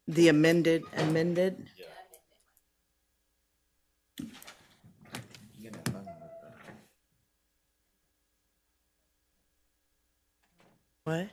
The amended. What?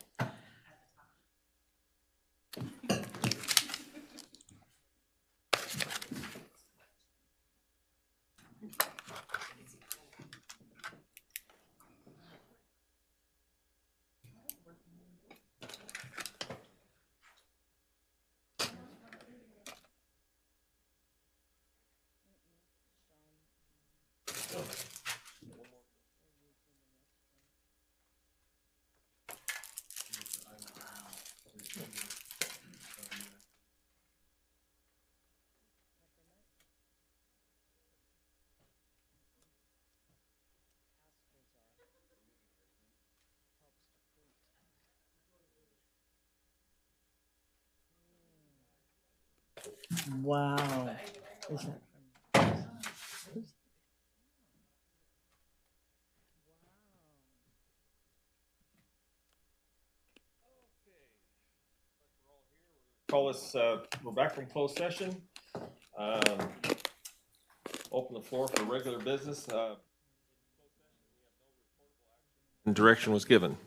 Wow. Is that Call us, we're back from closed session. Open the floor for regular business. Direction was given.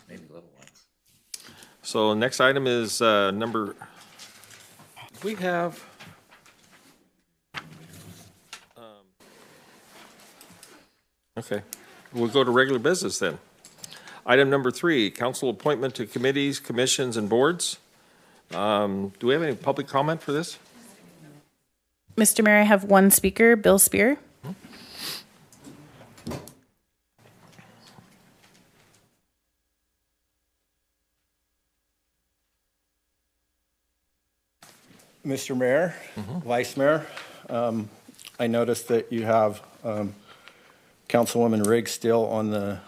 Maybe little ones. So next item is we have okay, we'll go to regular business then. Item number 3, council appointment to committees, commissions, and boards. Do we have any public comment for this? Mr. Mayor, I have one speaker, Bill Spear. Mr. Mayor, Vice Mayor, I noticed that you have Councilwoman Riggs still on the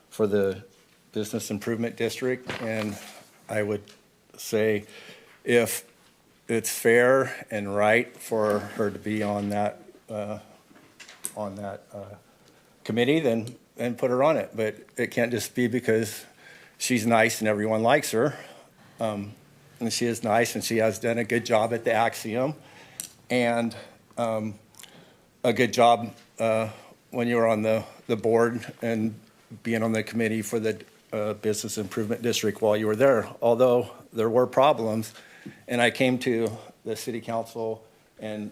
for the Business Improvement District, and I would say if it's fair and right for her to be on that committee, then put her on it. But it can't just be because she's nice and everyone likes her. And she is nice, and she has done a good job at the Axiom, and a good job when you were on the board and being on the committee for the Business Improvement District while you were there. Although there were problems, and I came to the City Council and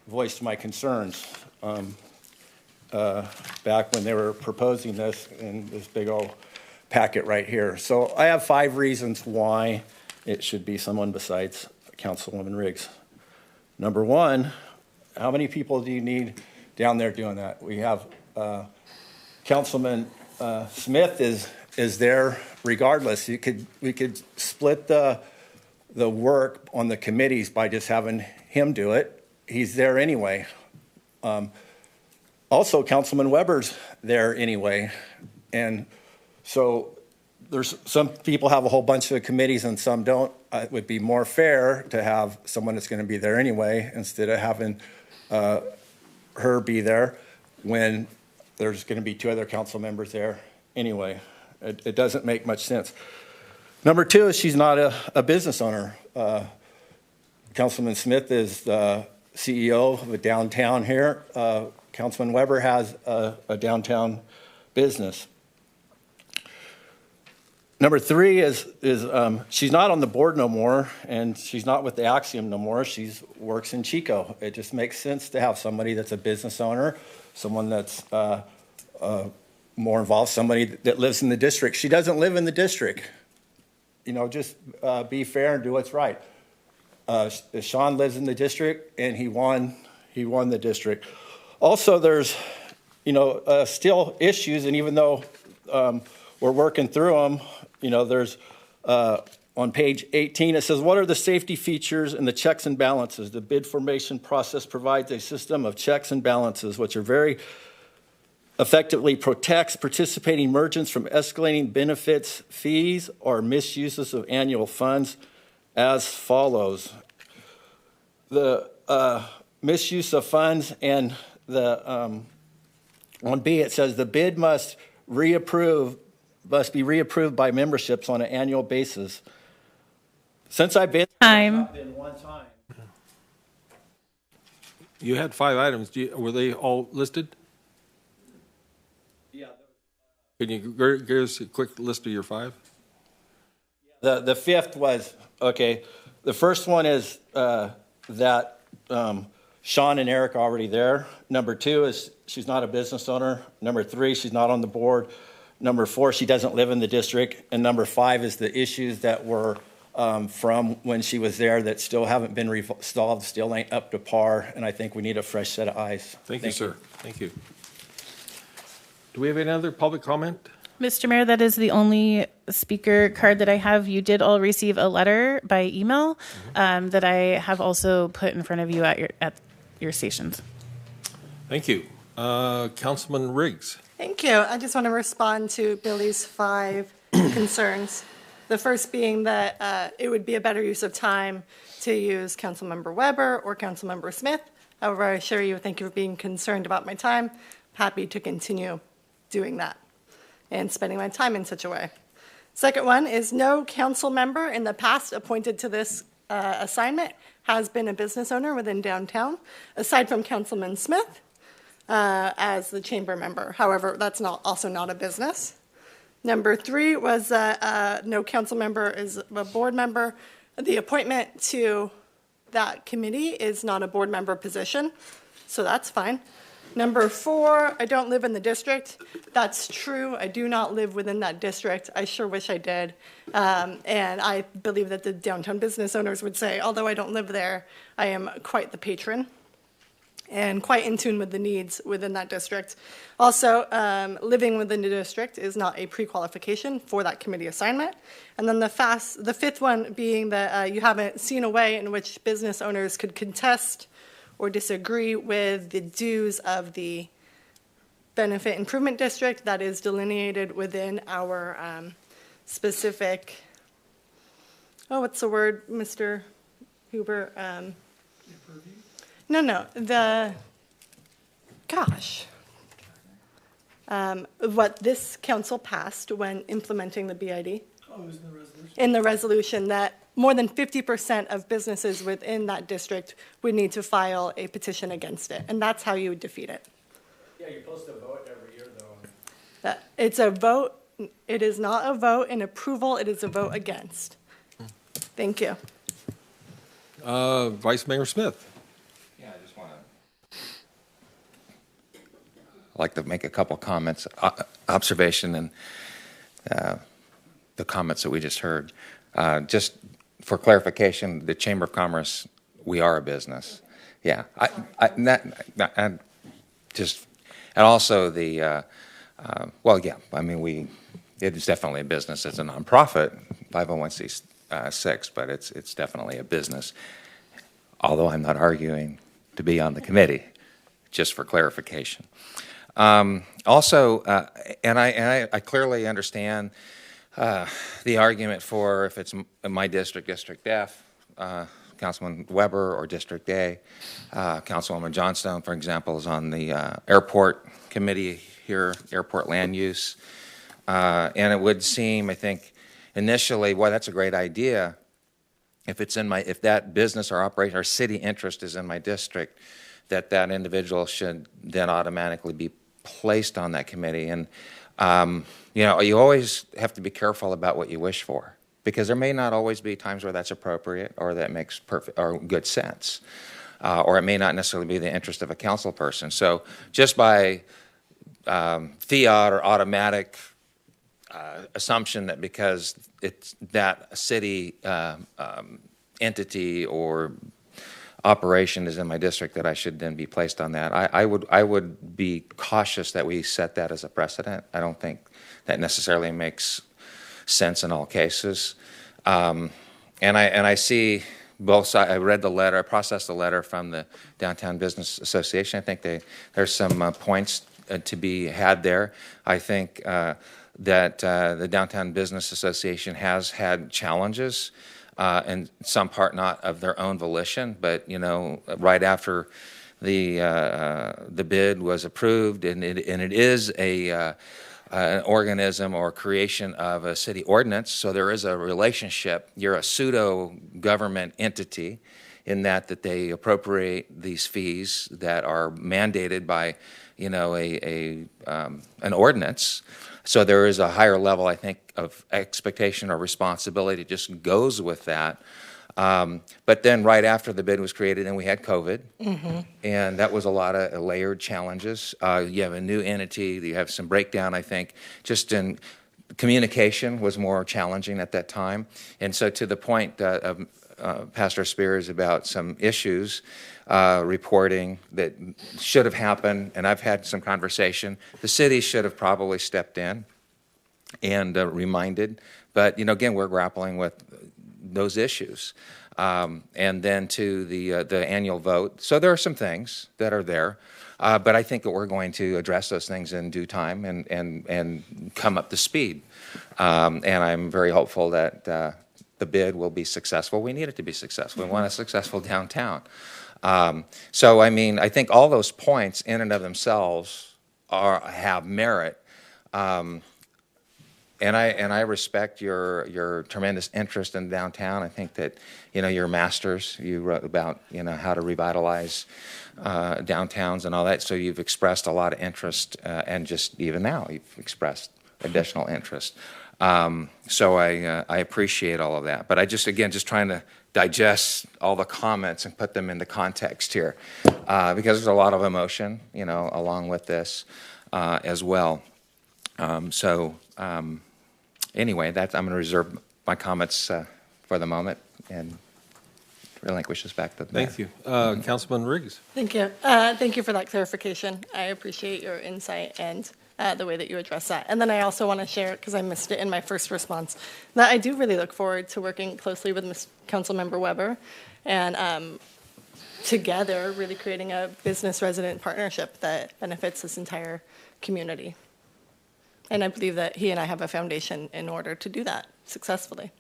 voiced my concerns back when they were proposing this in this big old packet right here. So I have 5 reasons why it should be someone besides Councilwoman Riggs. Number 1, how many people do you need down there doing that? We have Councilman Smith is there regardless. We could split the work on the committees by just having him do it. He's there anyway. Also, Councilman Weber's there anyway. And so there's some people have a whole bunch of committees and some don't. It would be more fair to have someone that's going to be there anyway instead of having her be there when there's going to be 2 other council members there anyway. It doesn't make much sense. Number 2 is she's not a business owner. Councilman Smith is the CEO of a downtown here. Councilman Weber has a downtown business. Number 3 is she's not on the board no more, and she's not with the Axiom no more. She works in Chico. It just makes sense to have somebody that's a business owner, someone that's more involved, somebody that lives in the district. She doesn't live in the district. Just be fair and do what's right. Sean lives in the district, and he won the district. Also, there's still issues, and even though we're working through them, there's on page 18, it says, what are the safety features and the checks and balances? The bid formation process provides a system of checks and balances, which are very effectively protects participating merchants from escalating benefits, fees, or misuses of annual funds as follows. The misuse of funds, and on B it says the bid must be reapproved by memberships on an annual basis. Since I've been Time. been one time. You had 5 items. Were they all listed? Yeah. Can you give us a quick list of your 5? The fifth was, okay, the first one is that Sean and Eric are already there. Number 2 is she's not a business owner. Number 3, she's not on the board. Number 4, she doesn't live in the district. And number 5 is the issues that were from when she was there that still haven't been resolved, still ain't up to par, and I think we need a fresh set of eyes. Thank you, sir. Thank you. Do we have any other public comment? Mr. Mayor, that is the only speaker card that I have. You did all receive a letter by email that I have also put in front of you at your stations. Thank you. Councilman Riggs. Thank you. I just want to respond to Billy's 5 concerns. The first being that it would be a better use of time to use Councilmember Weber or Councilmember Smith. However, I assure you, thank you for being concerned about my time. Happy to continue doing that and spending my time in such a way. Second one is no council member in the past appointed to this assignment has been a business owner within downtown, aside from Councilman Smith as the chamber member. However, that's also not a business. Number 3 was no council member is a board member. The appointment to that committee is not a board member position, so that's fine. Number 4, I don't live in the district. That's true. I do not live within that district. I sure wish I did. And I believe that the downtown business owners would say, although I don't live there, I am quite the patron and quite in tune with the needs within that district. Also, living within the district is not a pre-qualification for that committee assignment. And then the 5th one being that you haven't seen a way in which business owners could contest or disagree with the dues of the benefit improvement district that is delineated within our specific, what's the word, Mr. Huber? What this council passed when implementing the BID. Oh, it was in the resolution. In the resolution that more than 50% of businesses within that district would need to file a petition against it, and that's how you would defeat it. Yeah, you're supposed to vote every year, though. It's a vote. It is not a vote in approval. It is a vote against. Thank you. Vice Mayor Smith. Yeah, I just want to, I'd like to make a couple comments, observation, and the comments that we just heard. Just for clarification, the Chamber of Commerce, we are a business. Yeah, and also the, well, yeah, I mean, it is definitely a business. It's a nonprofit, 501c6, but it's definitely a business. Although I'm not arguing to be on the committee, just for clarification. Also, and I clearly understand the argument for if it's my district, District F, Councilman Weber, or District A. Councilwoman Johnstone, for example, is on the airport committee here, airport land use. And it would seem, I think, initially, well, that's a great idea. If that business or operation or city interest is in my district, that individual should then automatically be placed on that committee. And You always have to be careful about what you wish for, because there may not always be times where that's appropriate or that makes perfect or good sense, or it may not necessarily be the interest of a council person. So just by fiat or automatic assumption that because it's that city entity or operation is in my district that I should then be placed on that. I would be cautious that we set that as a precedent. I don't think that necessarily makes sense in all cases. And I see both sides. I read the letter. I processed the letter from the Downtown Business Association. I think there's some points to be had there. I think that the Downtown Business Association has had challenges, in some part not of their own volition, but right after the bid was approved, and it is an organism or creation of a city ordinance, so there is a relationship. You're a pseudo government entity in that they appropriate these fees that are mandated by an ordinance. So there is a higher level, I think, of expectation or responsibility just goes with that. But then right after the bid was created, and we had COVID, and that was a lot of layered challenges. You have a new entity, you have some breakdown, I think, just in communication was more challenging at that time. And so to the point of Pastor Spears about some issues, reporting that should have happened, and I've had some conversation. The city should have probably stepped in and reminded, but again, we're grappling with those issues. And then to the annual vote. So there are some things that are there, but I think that we're going to address those things in due time and come up to speed. And I'm very hopeful that the bid will be successful. We need it to be successful. We want a successful downtown. So, I think all those points in and of themselves have merit. And I respect your tremendous interest in downtown. I think that, your masters, you wrote about, how to revitalize downtowns and all that. So you've expressed a lot of interest, and just even now you've expressed additional interest. So I appreciate all of that. But I just trying to digest all the comments and put them into context here, because there's a lot of emotion, along with this as well. Anyway, I'm going to reserve my comments for the moment and relinquish this back to the mayor. Thank you. Councilman Riggs. Thank you. Thank you for that clarification. I appreciate your insight and the way that you address that. And then I also want to share, because I missed it in my first response, that I do really look forward to working closely with Councilmember Weber and together really creating a business-resident partnership that benefits this entire community. And I believe that he and I have a foundation in order to do that successfully.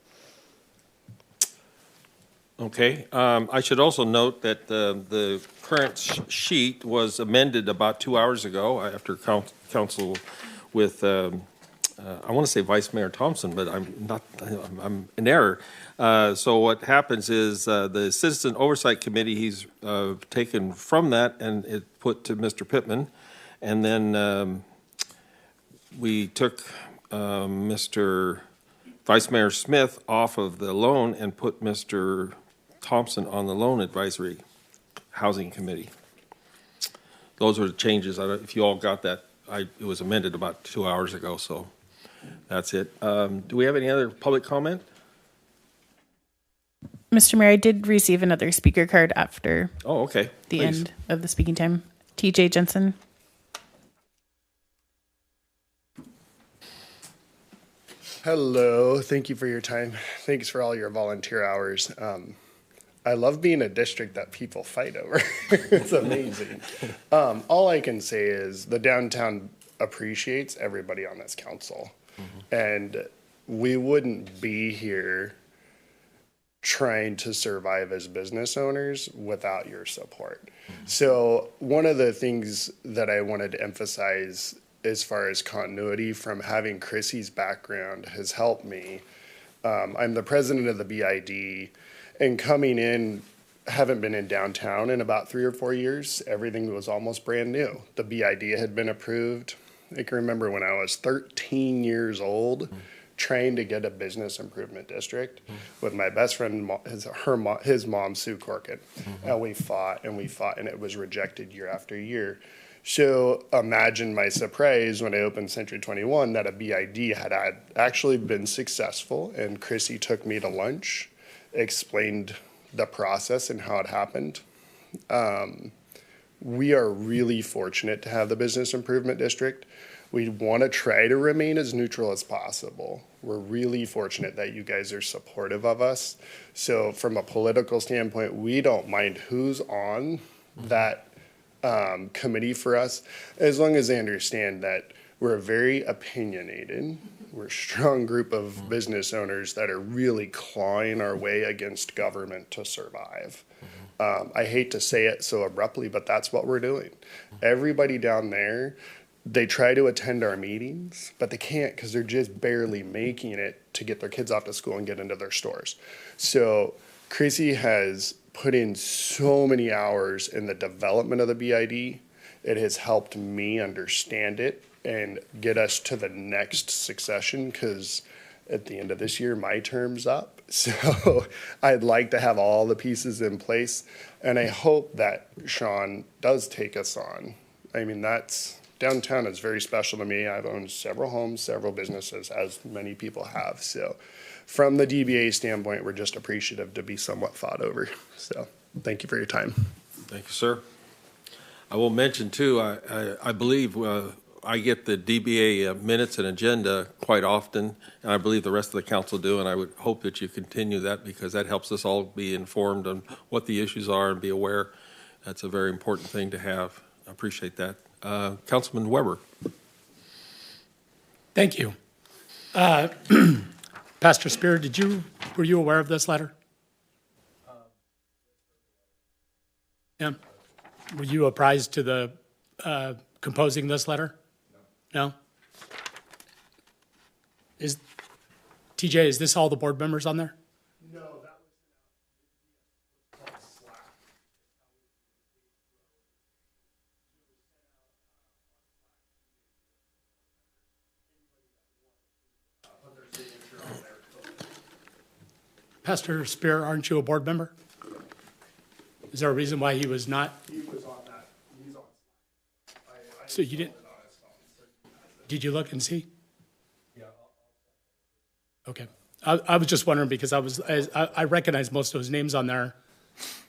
Okay. I should also note that the current sheet was amended about 2 hours ago after council with, I want to say Vice Mayor Thompson, but I'm in error. So what happens is the Citizen Oversight Committee, he's taken from that and it put to Mr. Pittman. And then we took Mr. Vice Mayor Smith off of the loan and put Mr. Thompson on the Loan Advisory Housing Committee. Those are the changes. I don't know if you all got that. It was amended about 2 hours ago, so that's it. Do we have any other public comment? Mr. Mayor, I did receive another speaker card after Okay. the Please. end of the speaking time. TJ Jensen. Hello, thank you for your time. Thanks for all your volunteer hours. I love being a district that people fight over. It's amazing. All I can say is the downtown appreciates everybody on this council. And we wouldn't be here trying to survive as business owners without your support. So one of the things that I wanted to emphasize as far as continuity from having Chrissy's background has helped me. I'm the president of the BID, and coming in, haven't been in downtown in about 3 or 4 years. Everything was almost brand new. The BID had been approved. I can remember when I was 13 years old, trying to get a business improvement district with my best friend, his mom, Sue Corkin. And we fought and we fought, and it was rejected year after year. So imagine my surprise when I opened Century 21 that a BID had actually been successful, and Chrissy took me to lunch, explained the process and how it happened. We are really fortunate to have the Business Improvement District. We want to try to remain as neutral as possible. We're really fortunate that you guys are supportive of us. So from a political standpoint, we don't mind who's on that committee for us, as long as they understand that we're very opinionated. We're a strong group of business owners that are really clawing our way against government to survive. I hate to say it so abruptly, but that's what we're doing. Everybody down there, they try to attend our meetings, but they can't because they're just barely making it to get their kids off to school and get into their stores. So Chrissy has put in so many hours in the development of the BID. It has helped me understand it and get us to the next succession, because at the end of this year, my term's up. So I'd like to have all the pieces in place, and I hope that Sean does take us on. I mean, downtown is very special to me. I've owned several homes, several businesses, as many people have. So from the DBA standpoint, we're just appreciative to be somewhat fought over. So thank you for your time. Thank you, sir. I will mention too, I believe I get the DBA minutes and agenda quite often, and I believe the rest of the council do, and I would hope that you continue that, because that helps us all be informed on what the issues are and be aware. That's a very important thing to have. I appreciate that. Councilman Weber. Thank you. Pastor Spear, were you aware of this letter? Yeah. Were you apprised to the composing this letter? No? TJ, is this all the board members on there? No, that was called Slack. Pastor Spear, aren't you a board member? Is there a reason why he was not? He was on that. He's on Slack. So you didn't? Did you look and see? Yeah. Okay. I was just wondering, because I recognize most of those names on there,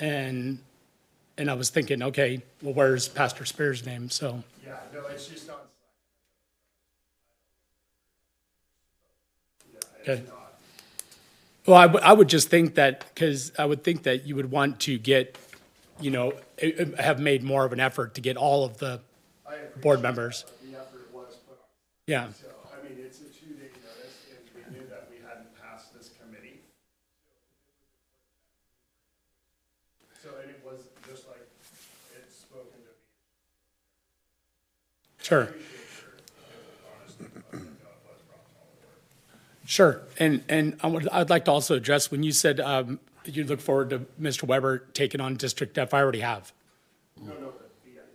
and I was thinking, okay, well, where's Pastor Spear's name? So. Yeah, no, it's just on Slack. Yeah, Okay. Well, I would just think that, because I would think that you would want to get, have made more of an effort to get all of the board members. The effort was put on. Yeah. So, I mean, it's a 2-day notice, and we knew that we hadn't passed this committee. So, and it was just like it's spoken to me. Sure. Sure. And I'd like to also address, when you said you look forward to Mr. Weber taking on District F, I already have. No,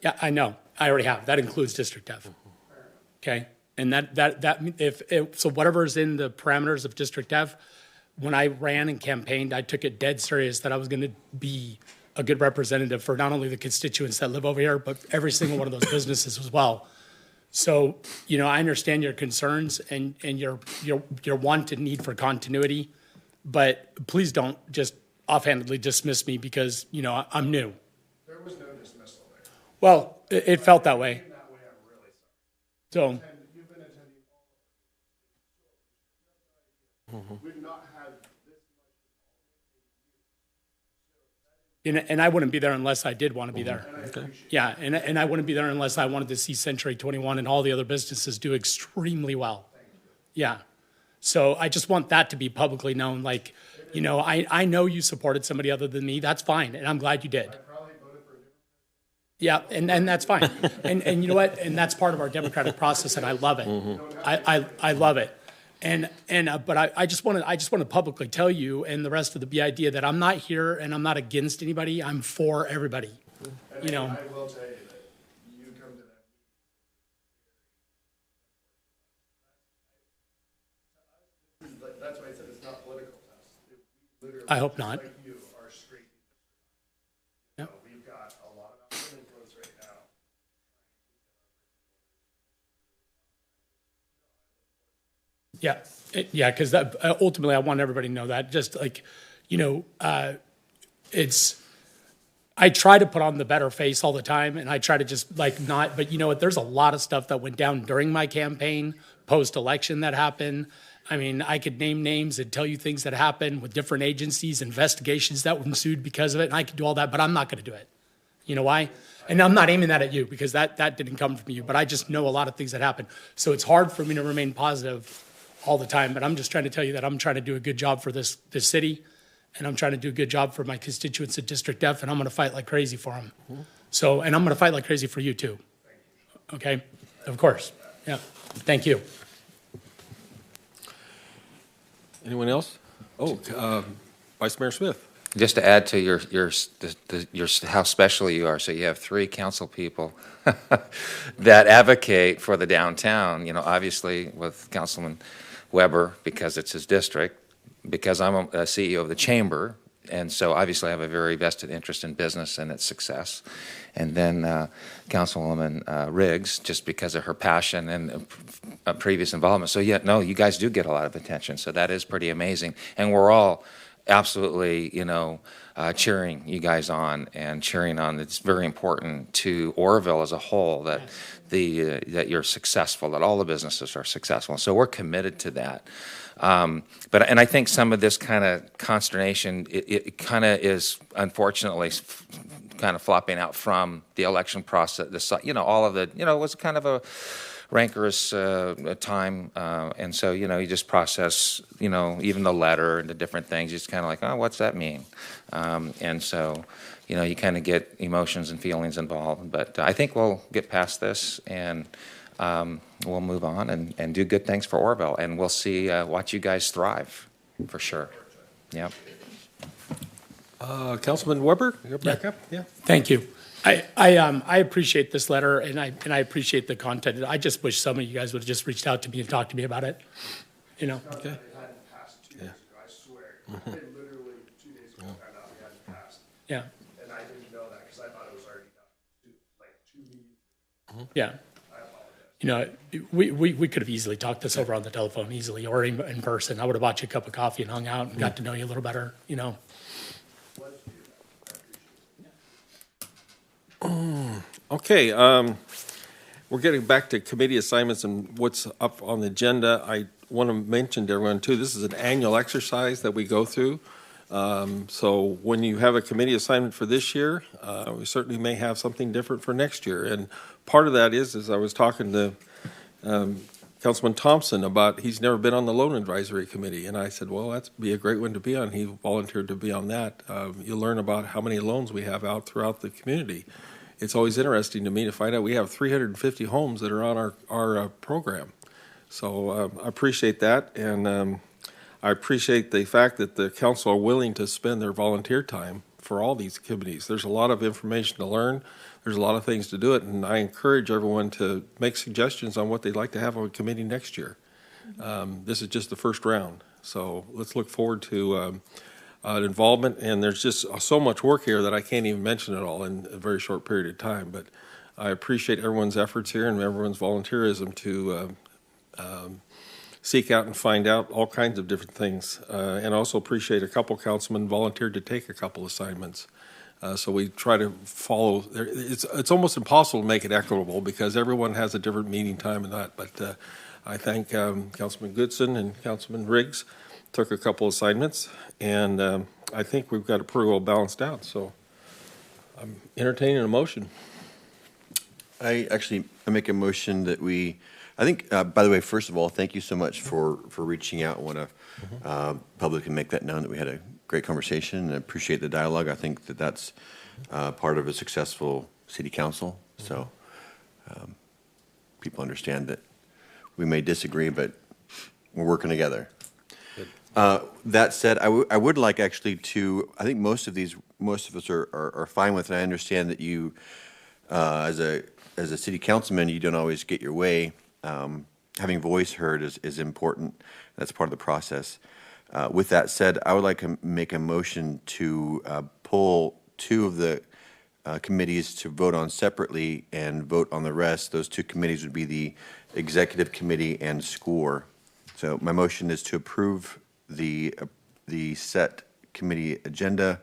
Yeah, I know. I already have. That includes District F. Okay. And so whatever is in the parameters of District F, when I ran and campaigned, I took it dead serious that I was going to be a good representative for not only the constituents that live over here, but every single one of those businesses as well. So, I understand your concerns and your want and need for continuity, but please don't just offhandedly dismiss me because, I'm new. there was no dismissal there. Well, it felt that way. In that way, I'm really sorry. So, And you've been attending all of it. We've not had this much. and I wouldn't be there unless I did want to be there. Yeah, and I wouldn't be there unless I wanted to see Century 21 and all the other businesses do extremely well. Yeah. So I just want that to be publicly known. Like, I know you supported somebody other than me. That's fine, and I'm glad you did. Yeah, and that's fine. And you know what? And that's part of our democratic process, and I love it. I love it. But I just want to publicly tell you and the rest of the BID that I'm not here and I'm not against anybody. I'm for everybody. I will tell you that you come to that I hope not. like you are straight. Yep. We've got a lot of outstanding roads right now. Yeah, yeah, because ultimately I want everybody to know that. Just like, it's, I try to put on the better face all the time, and I try to just like not, but you know what? There's a lot of stuff that went down during my campaign, post-election that happened. I mean, I could name names and tell you things that happened with different agencies, investigations that ensued because of it, and I could do all that, but I'm not going to do it. You know why? And I'm not aiming that at you because that didn't come from you, but I just know a lot of things that happened. So it's hard for me to remain positive all the time, but I'm just trying to tell you that I'm trying to do a good job for this city, and I'm trying to do a good job for my constituents at District F, and I'm going to fight like crazy for them. So, and I'm going to fight like crazy for you too. Okay? Of course. Yeah. Thank you. Anyone else? Oh, Vice Mayor Smith. Just to add to your how special you are, so you have 3 council people that advocate for the downtown. You know, obviously with Councilman Weber because it's his district, because I'm a CEO of the chamber, and so obviously I have a very vested interest in business and its success. And then Councilwoman Riggs, just because of her passion and previous involvement. So yeah, no, you guys do get a lot of attention. So that is pretty amazing, and we're all absolutely, cheering you guys on and cheering on. It's very important to Oroville as a whole that that you're successful, that all the businesses are successful. So we're committed to that. But I think some of this kind of consternation, it kind of is unfortunately kind of flopping out from the election process. All of the, it was kind of a rancorous time, and so you just process even the letter and the different things. It's kind of like, oh, what's that mean? And so you kind of get emotions and feelings involved. But I think we'll get past this, and we'll move on and do good things for Oroville, and we'll see watch you guys thrive for sure. Yep. Councilman Weber, you're back up. Yeah. Thank you. I appreciate this letter, and I appreciate the content. I just wish some of you guys would have just reached out to me and talked to me about it. Okay. It hadn't passed 2 days ago, I swear. I literally 2 days ago found out it hadn't passed. Yeah. And I didn't know that because I thought it was already done, like 2 meetings. Yeah. I apologize. We could have easily talked this over on the telephone easily or in person. I would have bought you a cup of coffee and hung out and got to know you a little better, Okay, we're getting back to committee assignments and what's up on the agenda. I want to mention to everyone too, this is an annual exercise that we go through. So when you have a committee assignment for this year, we certainly may have something different for next year. And part of that is I was talking to Councilman Thompson about he's never been on the Loan Advisory Committee. And I said, well, that'd be a great one to be on. He volunteered to be on that. You'll learn about how many loans we have out throughout the community. It's always interesting to me to find out we have 350 homes that are on our program. So I appreciate that, and I appreciate the fact that the council are willing to spend their volunteer time for all these committees. There's a lot of information to learn. There's a lot of things to do it, and I encourage everyone to make suggestions on what they'd like to have on a committee next year. This is just the first round, so let's look forward to involvement, and there's just so much work here that I can't even mention it all in a very short period of time, but I appreciate everyone's efforts here and everyone's volunteerism to seek out and find out all kinds of different things, and also appreciate a couple councilmen volunteered to take a couple assignments. So we try to follow. It's almost impossible to make it equitable because everyone has a different meeting time and that, but I thank Councilman Goodson and Councilman Riggs took a couple assignments, and I think we've got it pretty well balanced out. So I'm entertaining a motion. I make a motion that I think, by the way, first of all, thank you so much for reaching out. I want to publicly make that known that we had a great conversation and appreciate the dialogue. I think that that's part of a successful city council. So people understand that we may disagree, but we're working together. That said, I would like actually to, I think most of us are fine with it. I understand that you, as a city councilman, you don't always get your way. Having voice heard is important. That's part of the process. With that said, I would like to make a motion to pull two of the committees to vote on separately and vote on the rest. Those two committees would be the Executive Committee and SCORE. So my motion is to approve the set committee agenda,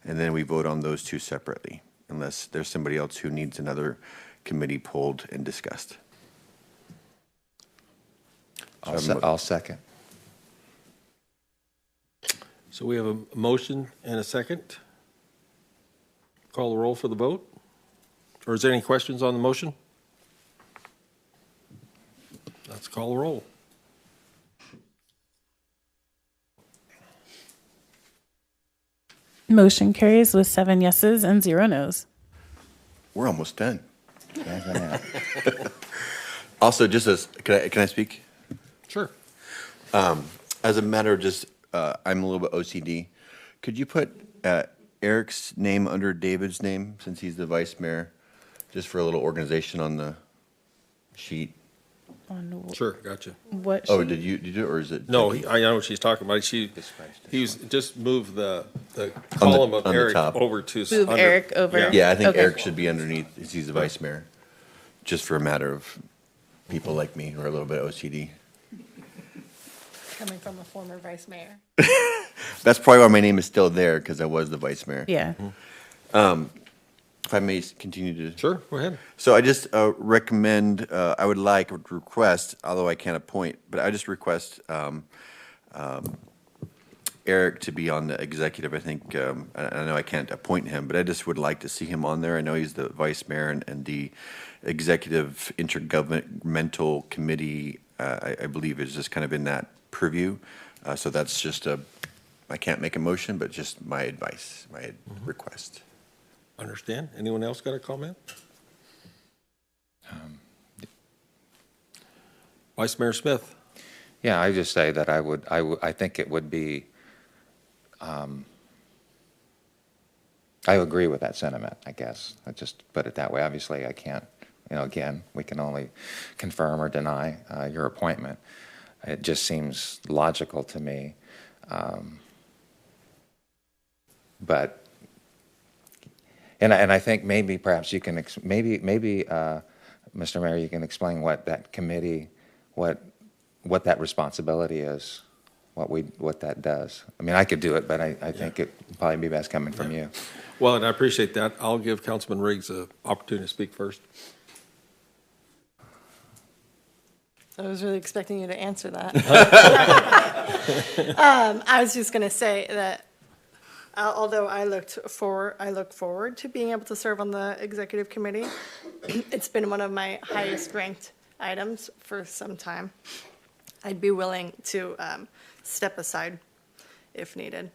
and then we vote on those two separately, unless there's somebody else who needs another committee pulled and discussed. I'll second. So we have a motion and a second. Call the roll for the vote. Or is there any questions on the motion? Let's call the roll. Motion carries with 7 yeses and 0 nos. We're almost done. Also, just as, can I speak? Sure. As a matter of just, I'm a little bit OCD. Could you put Eric's name under David's name, since he's the vice mayor, just for a little organization on the sheet? Sure, gotcha. What? Oh, sheet? did you do it, or is it? No, I know what she's talking about. He's just moved the column of on the Eric top. over to. Move Eric over. Yeah, I think Okay. Eric should be underneath, since he's the vice mayor, just for a matter of people like me who are a little bit OCD. Coming from a former vice mayor. That's probably why my name is still there, because I was the vice mayor. Yeah. If I may continue to. Sure, go ahead. So I just recommend, I would request, although I can't appoint, but I just request Eric to be on the executive. I think, I know I can't appoint him, but I just would like to see him on there. I know he's the vice mayor and the executive intergovernmental committee, I believe is just kind of in that purview. So that's just I can't make a motion, but just my advice, my request. Understand? Anyone else got a comment? Vice Mayor Smith. Yeah, I just say that I think it would be, I agree with that sentiment, I guess. I just put it that way. Obviously, I can't, again, we can only confirm or deny your appointment. It just seems logical to me. But I think maybe perhaps you can, Mr. Mayor, you can explain what that committee, what that responsibility is, what that does. I mean, I could do it, but I think it would probably be best coming from you. Well, and I appreciate that. I'll give Councilman Riggs an opportunity to speak first. I was really expecting you to answer that. I was just going to say that although I look forward to being able to serve on the executive committee, it's been one of my highest ranked items for some time. I'd be willing to step aside if needed.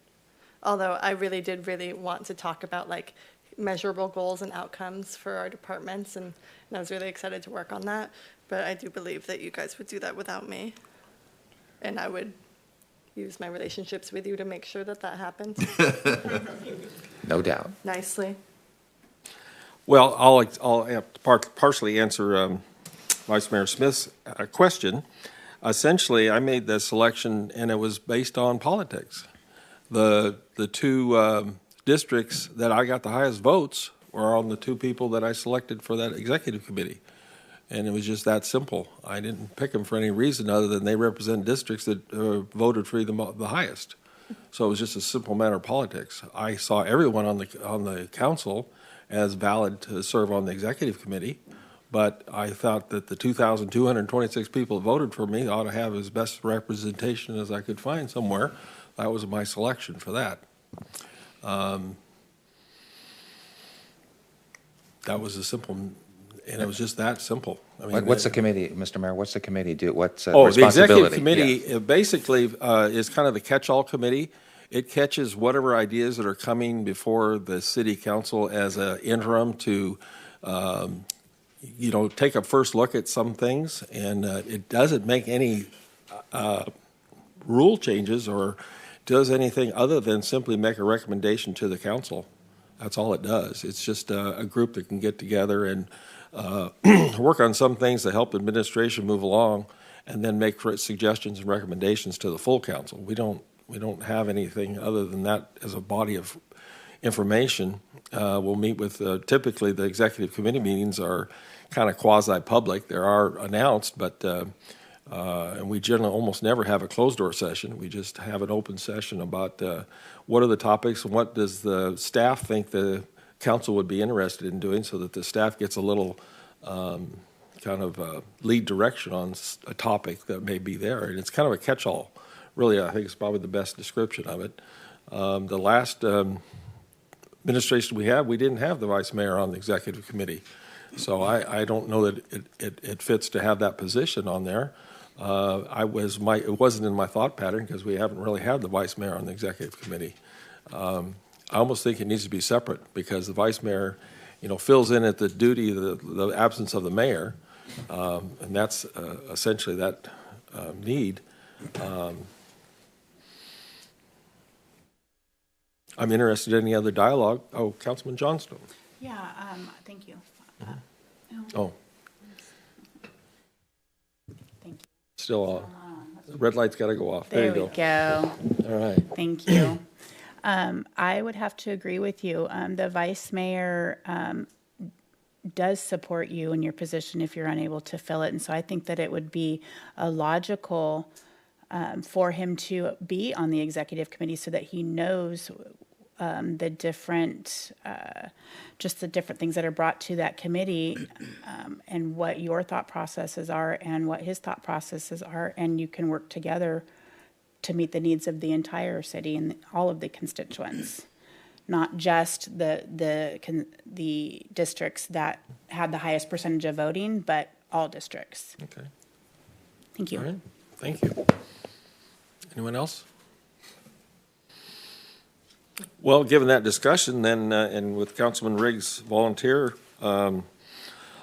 Although I really want to talk about like measurable goals and outcomes for our departments, and I was really excited to work on that. But I do believe that you guys would do that without me, and I would use my relationships with you to make sure that happens. No doubt. Nicely. Well, I'll partially answer Vice Mayor Smith's question. Essentially, I made the selection, and it was based on politics. The two districts that I got the highest votes were on the two people that I selected for that executive committee. And it was just that simple. I didn't pick them for any reason other than they represent districts that voted for the highest. So it was just a simple matter of politics. I saw everyone on the council as valid to serve on the executive committee, but I thought that the 2,226 people that voted for me ought to have as best representation as I could find somewhere. That was my selection for that. That was a simple. And it was just that simple. I mean, What's the committee, Mr. Mayor, what's the committee do? What's the responsibility? executive committee basically is kind of the catch-all committee. It catches whatever ideas that are coming before the city council as an interim to, take a first look at some things. And it doesn't make any rule changes or does anything other than simply make a recommendation to the council. That's all it does. It's just a group that can get together and work on some things to help administration move along, and then make suggestions and recommendations to the full council. We don't we don't have anything other than that as a body of information. We'll meet with, typically the executive committee meetings are kind of quasi-public. They are announced, but and we generally almost never have a closed-door session. We just have an open session about what are the topics and what does the staff think the council would be interested in doing, so that the staff gets a little kind of lead direction on a topic that may be there. And it's kind of a catch-all. Really, I think it's probably the best description of it. The last administration we had, we didn't have the vice mayor on the executive committee. So I don't know that it fits to have that position on there. It wasn't in my thought pattern because we haven't really had the vice mayor on the executive committee. I almost think it needs to be separate because the vice mayor, fills in at the duty, the absence of the mayor, and that's essentially that need. I'm interested in any other dialogue. Oh, Councilman Johnstone. Yeah, thank you. Oh, Thank you. still on. The red light's got to go off. There you we go. All right. Thank you. I would have to agree with you. The vice mayor does support you in your position if you're unable to fill it. And so I think that it would be a logical for him to be on the executive committee so that he knows the different, just the different things that are brought to that committee and what your thought processes are and what his thought processes are. And you can work together to meet the needs of the entire city and all of the constituents, not just the districts that had the highest percentage of voting, but all districts. Okay. Thank you. All right. Thank you. Anyone else? Well, given that discussion, then, and with Councilman Riggs' volunteer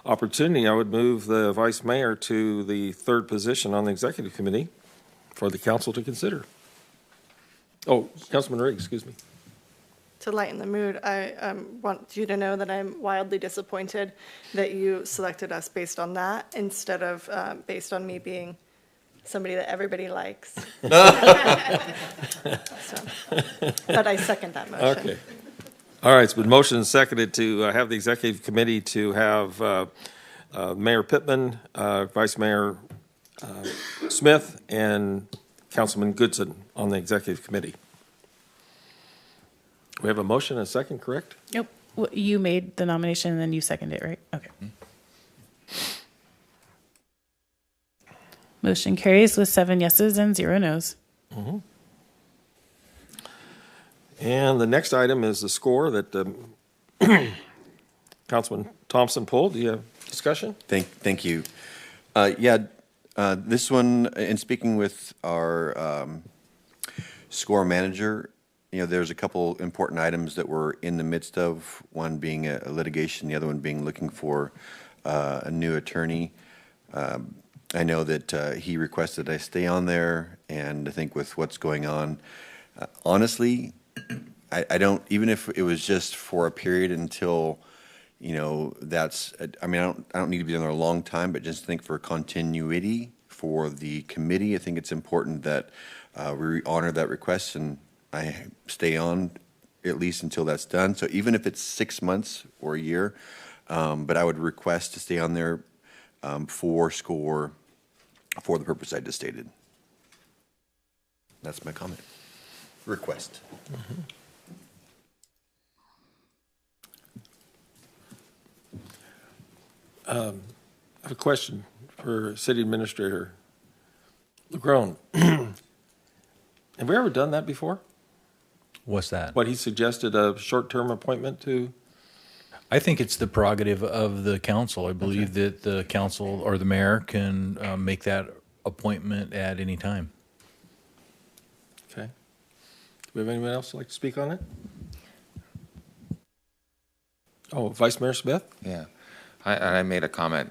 opportunity, I would move the vice mayor to the third position on the executive committee for the council to consider. Oh, Councilman Riggs, excuse me. To lighten the mood, I want you to know that I'm wildly disappointed that you selected us based on that instead of based on me being somebody that everybody likes. But I second that motion. Okay. All right, it's been motioned and seconded to have the executive committee to have Mayor Pittman, Vice Mayor Smith, and Councilman Goodson on the executive committee. We have a motion and a second, correct? Nope. Well, you made the nomination and then you seconded it, right? Okay. Motion carries with 7 yeses and 0 nos. Mm-hmm. And the next item is the score that Councilman Thompson pulled. Do you have discussion? Thank you. This one, in speaking with our score manager, there's a couple important items that we're in the midst of, one being a litigation, the other one being looking for a new attorney. I know that he requested I stay on there, and I think with what's going on, honestly, I don't, even if it was just for a period until, that's, I don't need to be on there a long time, but just think for continuity for the committee, I think it's important that we honor that request and I stay on at least until that's done. So even if it's 6 months or a year, but I would request to stay on there for score for the purpose I just stated. That's my comment. Request. Mm-hmm. I have a question for City Administrator LeGrone. Have we ever done that before? What's that? What he suggested, a short-term appointment to? I think it's the prerogative of the council. I believe that the council or the mayor can make that appointment at any time. Okay. Do we have anyone else who'd like to speak on it? Oh, Vice Mayor Smith? Yeah. I made a comment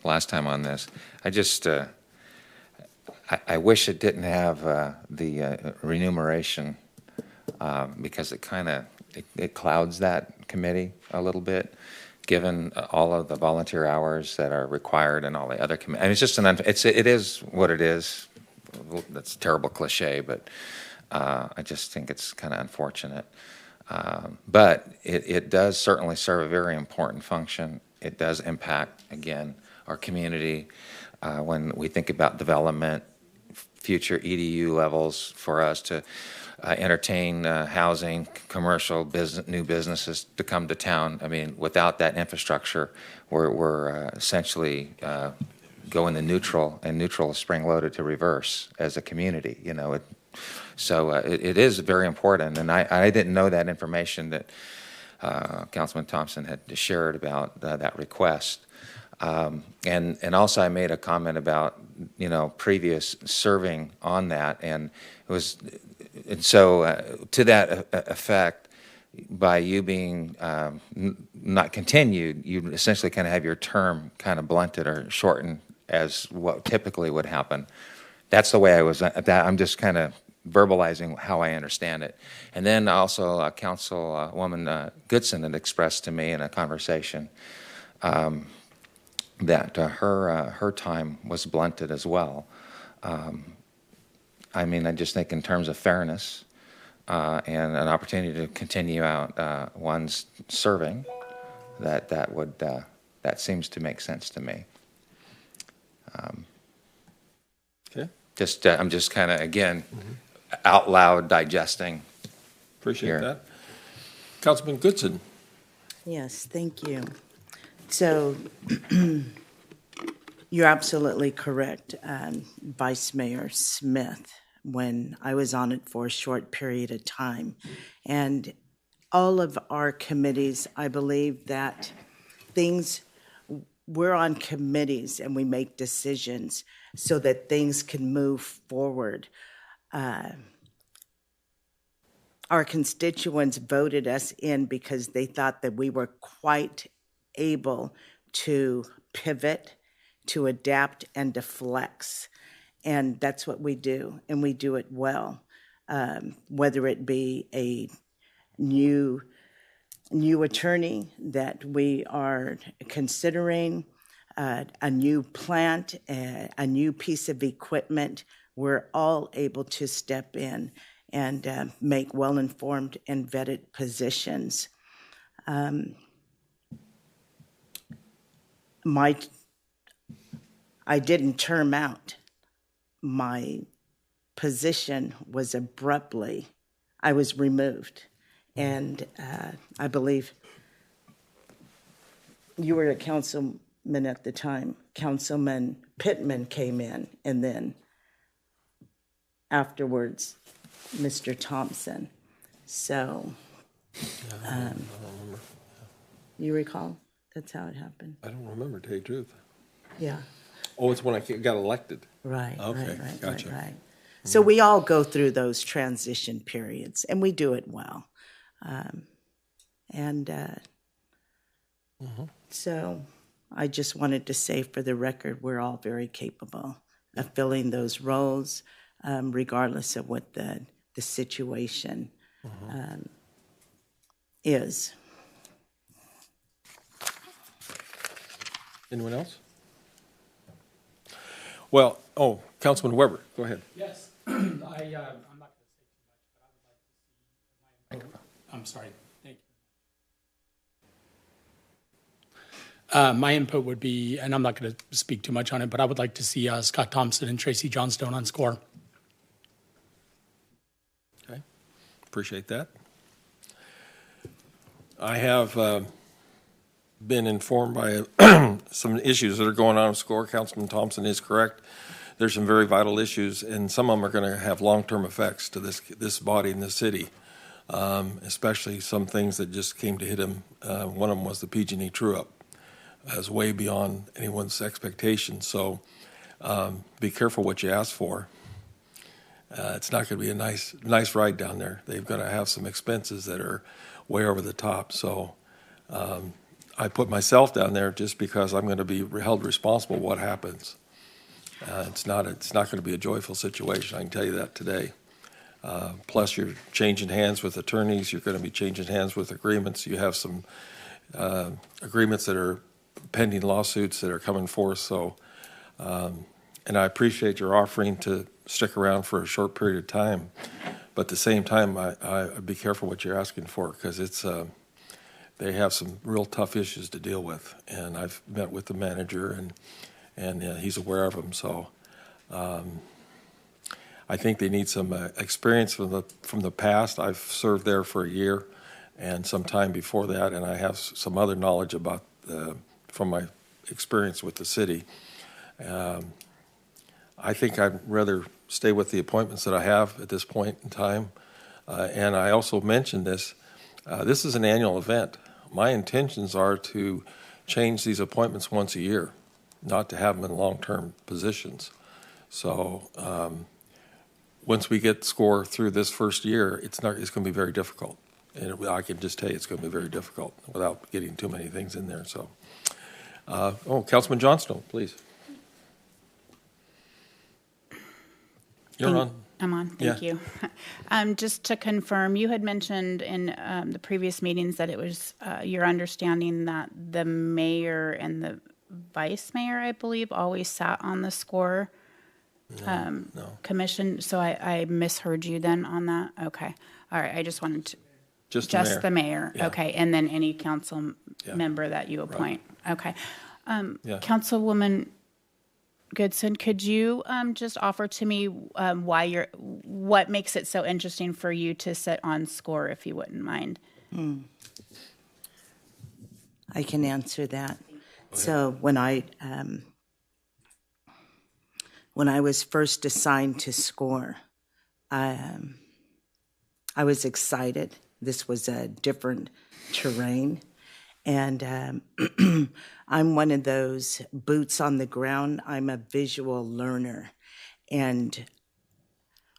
last time on this. I just, I wish it didn't have the remuneration because it kind of, it clouds that committee a little bit, given all of the volunteer hours that are required and all the other committees. And it's just it is what it is. That's a terrible cliche, but I just think it's kind of unfortunate. But it does certainly serve a very important function. It does impact, again, our community when we think about development, future EDU levels for us to entertain housing, commercial business, new businesses to come to town. I mean, without that infrastructure, we're essentially going to neutral, and neutral is spring-loaded to reverse as a community. You know, it is very important, and I didn't know that information that Councilman Thompson had shared about that request. And also I made a comment about, you know, previous serving on that, and it was, and so to that effect, by you being not continued, you essentially kind of have your term kind of blunted or shortened as what typically would happen. That's the way I was, I'm just kind of verbalizing how I understand it. And then also Councilwoman Goodson had expressed to me in a conversation that her time was blunted as well. I mean, I just think in terms of fairness and an opportunity to continue out one's serving, that seems to make sense to me. Okay. I'm just kind of, again, out loud digesting. Appreciate here. that. Councilman Goodson. Yes, thank you. So you're absolutely correct, Vice Mayor Smith, when I was on it for a short period of time. And all of our committees, I believe that we're on committees and we make decisions so that things can move forward. Our constituents voted us in because they thought that we were quite able to pivot, to adapt, and to flex. And that's what we do, and we do it well. Whether it be a new attorney that we are considering, a new plant, a new piece of equipment, we're all able to step in and make well-informed and vetted positions. I didn't term out. My position was abruptly, I was removed. And I believe you were a councilman at the time. Councilman Pittman came in, and then afterwards, Mr. Thompson. So, you recall? That's how it happened. I don't remember, to tell you the truth. Yeah. Oh, it's when I got elected. Right. Okay, right, gotcha. Right. So we all go through those transition periods, and we do it well. So I just wanted to say for the record, we're all very capable of filling those roles, regardless of what the situation is. Anyone else? Well, Councilman Weber, go ahead. Yes, I'm not going to say too much, but I would like to see I'm sorry, thank you. My input would be, and I'm not going to speak too much on it, but I would like to see Scott Thompson and Tracy Johnstone on SCORE. Okay, appreciate that. I have been informed by some issues that are going on in SCORE. Councilman Thompson is correct. There's some very vital issues, and some of them are going to have long-term effects to this body and this city, especially some things that just came to hit him. One of them was the PG&E true-up. As way beyond anyone's expectations. So be careful what you ask for. It's not going to be a nice ride down there. They're going to have some expenses that are way over the top. So I put myself down there just because I'm going to be held responsible for what happens. It's not going to be a joyful situation. I can tell you that today. Plus, you're changing hands with attorneys. You're going to be changing hands with agreements. You have some agreements that are pending lawsuits that are coming forth. So, and I appreciate your offering to stick around for a short period of time. But at the same time, I'd be careful what you're asking for, because they have some real tough issues to deal with. And I've met with the manager, and he's aware of them. So I think they need some experience from the past. I've served there for a year and some time before that, and I have some other knowledge about from my experience with the city. I think I'd rather stay with the appointments that I have at this point in time. And I also mentioned this. This is an annual event. My intentions are to change these appointments once a year, not to have them in long-term positions. So once we get SCORE through this first year, it's going to be very difficult. And I can just tell you it's going to be very difficult without getting too many things in there. So, Councilman Johnstone, please. You're on. I'm on, thank you. Just to confirm, you had mentioned in the previous meetings that it was your understanding that the mayor and the vice mayor, I believe, always sat on the SCORE commission. So I misheard you then on that? Okay. All right, I just wanted to. Just the mayor. Yeah. Okay, and then any council member that you appoint. Right. Okay. Councilwoman Goodson, could you just offer to me what makes it so interesting for you to sit on SCORE, if you wouldn't mind? I can answer that. So when I was first assigned to SCORE, I was excited. This was a different terrain. And I'm one of those boots on the ground. I'm a visual learner. And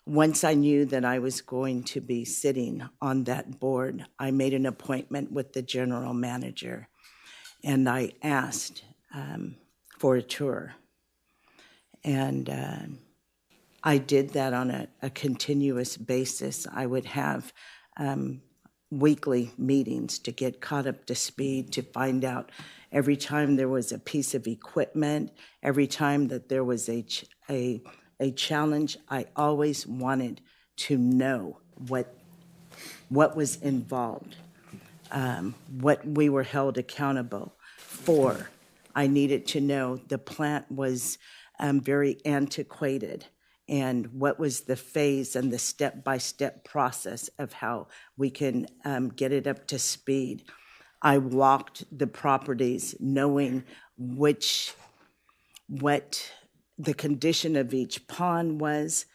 once I knew that I was going to be sitting on that board, I made an appointment with the general manager. And I asked for a tour. And I did that on a continuous basis. I would have weekly meetings to get caught up to speed, to find out every time there was a piece of equipment, every time that there was a challenge. I always wanted to know what was involved, what we were held accountable for. I needed to know the plant was very antiquated, and what was the phase and the step-by-step process of how we can get it up to speed. I walked the properties knowing what the condition of each pond was,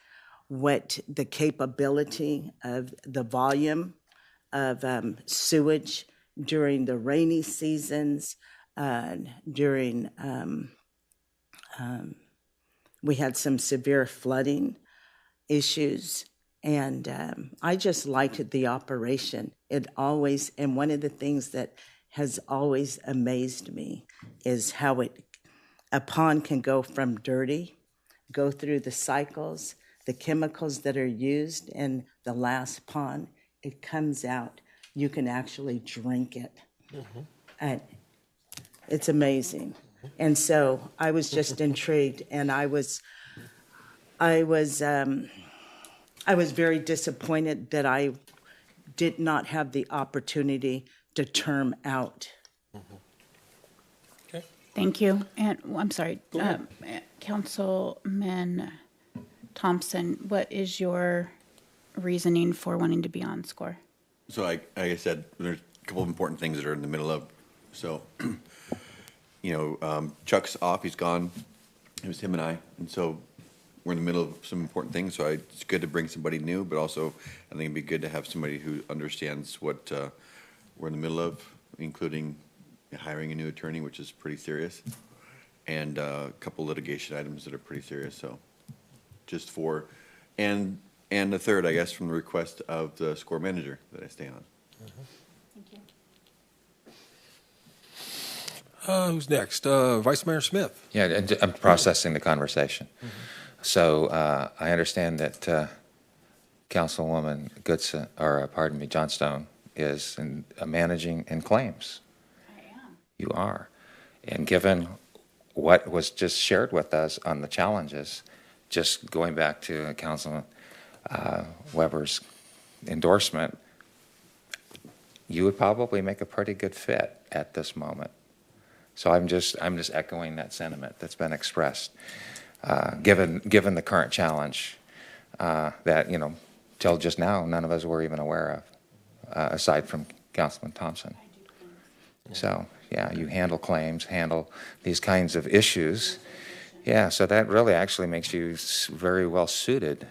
what the capability of the volume of sewage during the rainy seasons, during we had some severe flooding issues, and I just liked the operation. And one of the things that has always amazed me is how a pond can go from dirty, go through the cycles, the chemicals that are used in the last pond, it comes out. You can actually drink it. Mm-hmm. And it's amazing. And so I was just intrigued, and I was very disappointed that I did not have the opportunity to term out. Mm-hmm. Okay. Thank you. And I'm sorry, Councilman Thompson, what is your reasoning for wanting to be on SCORE? So like I said, there's a couple of important things that are in the middle of. So, Chuck's off, he's gone. It was him and I. And so we're in the middle of some important things. So it's good to bring somebody new, but also I think it'd be good to have somebody who understands what we're in the middle of, including hiring a new attorney, which is pretty serious, and a couple litigation items that are pretty serious. So and the third, I guess, from the request of the SCORE manager that I stay on. Thank you. Who's next? Vice Mayor Smith. Yeah, and I'm processing the conversation. Mm-hmm. So I understand that Councilwoman Goodson, Johnstone, is managing in claims. I am. You are. And given what was just shared with us on the challenges, just going back to Councilman Weber's endorsement, you would probably make a pretty good fit at this moment. So I'm just echoing that sentiment that's been expressed, given the current challenge that, till just now, none of us were even aware of, aside from Councilman Thompson. So, yeah, you handle claims, handle these kinds of issues. Yeah, so that really actually makes you very well suited,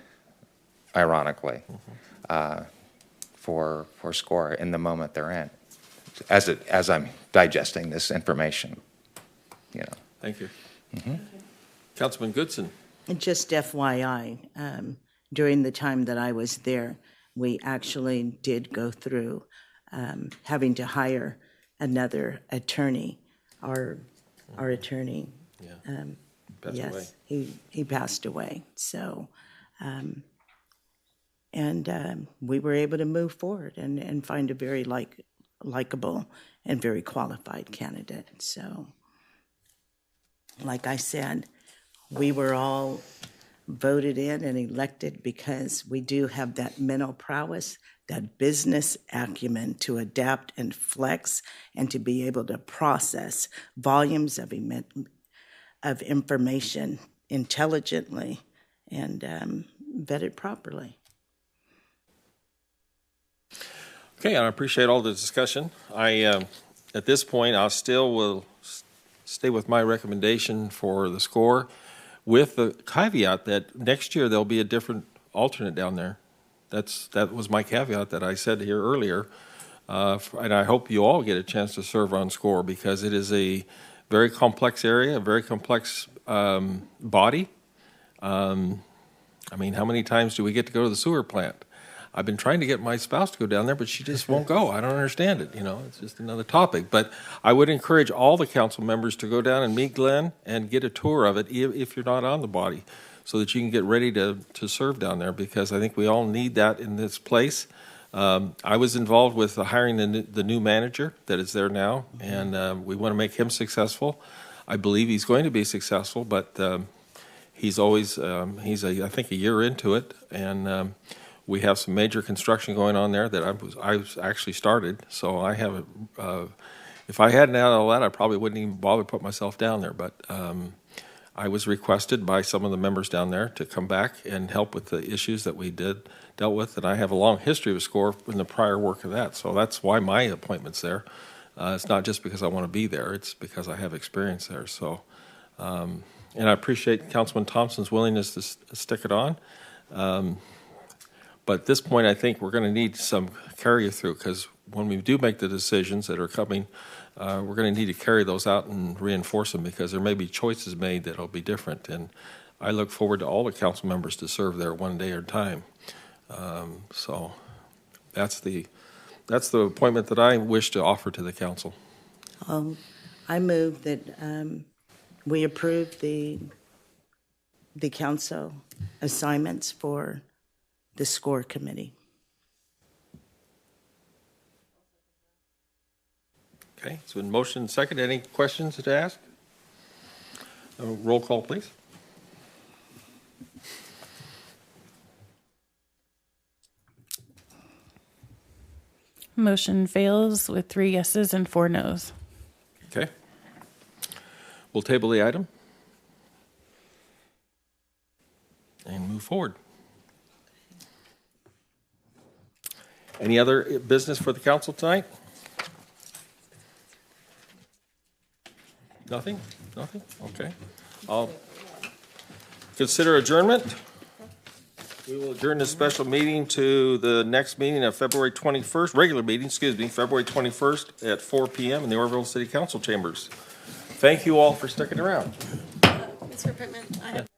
ironically, for SCORE in the moment they're in, as I'm digesting this information. Thank you. Councilman Goodson. And just FYI, during the time that I was there, we actually did go through having to hire another attorney. Our attorney, Passed away. yes, he passed away. So, we were able to move forward and find a very likable and very qualified candidate. So, like I said, we were all voted in and elected because we do have that mental prowess, that business acumen to adapt and flex and to be able to process volumes of information intelligently and vet it properly. Okay, and I appreciate all the discussion. At this point, I still will stay with my recommendation for the SCORE, with the caveat that next year there'll be a different alternate down there. That was my caveat that I said here earlier, and I hope you all get a chance to serve on SCORE because it is a very complex area, a very complex body. How many times do we get to go to the sewer plant? I've been trying to get my spouse to go down there, but she just won't go. I don't understand it. It's just another topic. But I would encourage all the council members to go down and meet Glenn and get a tour of it if you're not on the body, so that you can get ready to serve down there, because I think we all need that in this place. I was involved with hiring the new manager that is there now, and we want to make him successful. I believe he's going to be successful, but he's always, I think, a year into it, and we have some major construction going on there that I actually started. So I have, if I hadn't had all that, I probably wouldn't even bother to put myself down there. But I was requested by some of the members down there to come back and help with the issues that we dealt with. And I have a long history of SCORE in the prior work of that. So that's why my appointment's there. It's not just because I want to be there. It's because I have experience there. So, and I appreciate Councilman Thompson's willingness to stick it on. But at this point, I think we're going to need some carry-through, because when we do make the decisions that are coming, we're going to need to carry those out and reinforce them, because there may be choices made that will be different. And I look forward to all the council members to serve there one day at a time. So that's the appointment that I wish to offer to the council. I move that we approve the council assignments for the SCORE committee. Okay, it's been motion and second. Any questions to ask? Roll call, please. Motion fails with 3 yeses and 4 noes. Okay. We'll table the item and move forward. Any other business for the council tonight? Nothing? Nothing? Okay. I'll consider adjournment. We will adjourn this special meeting to the next meeting of February 21st, regular meeting, February 21st at 4 p.m. in the Oroville City Council chambers. Thank you all for sticking around. Mr. Pittman, I have